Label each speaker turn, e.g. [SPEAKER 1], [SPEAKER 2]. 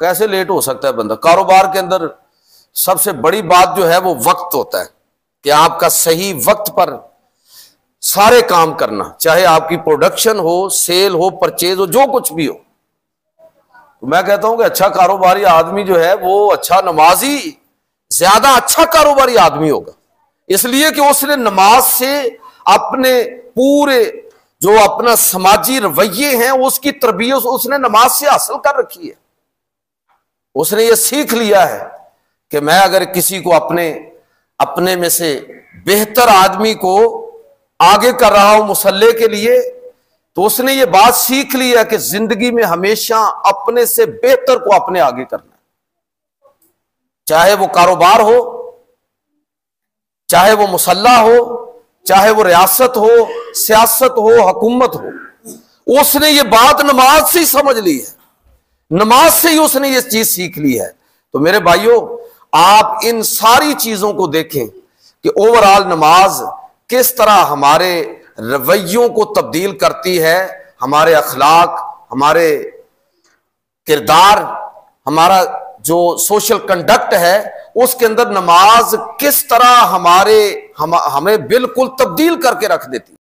[SPEAKER 1] कैसे लेट हो सकता है बंदा? कारोबार के अंदर सबसे बड़ी बात जो है वो वक्त होता है कि आपका सही वक्त पर सारे काम करना, चाहे आपकी प्रोडक्शन हो, सेल हो, परचेज हो, जो कुछ भी हो। तो मैं कहता हूं कि अच्छा कारोबारी आदमी जो है वो अच्छा नमाजी ज्यादा अच्छा कारोबारी आदमी होगा, इसलिए कि उसने नमाज से अपने पूरे जो अपना समाजी रवैये हैं उसकी तरबियत उसने नमाज से हासिल कर रखी है। उसने ये सीख लिया है कि मैं अगर किसी को अपने में से बेहतर आदमी को आगे कर रहा हूं मुसल्ले के लिए, तो उसने ये बात सीख ली है कि जिंदगी में हमेशा अपने से बेहतर को अपने आगे करना है। चाहे वो कारोबार हो, चाहे वो मुसल्ला हो, चाहे वो रियासत हो, सियासत हो, हुकूमत हो, उसने ये बात नमाज से ही समझ ली है, नमाज से ही उसने ये चीज सीख ली है। तो मेरे भाइयों, आप इन सारी चीजों को देखें कि ओवरऑल नमाज किस तरह हमारे रवैयों को तब्दील करती है, हमारे अखलाक, हमारे किरदार, हमारा जो सोशल कंडक्ट है उसके अंदर नमाज किस तरह हमें बिल्कुल तब्दील करके रख देती है।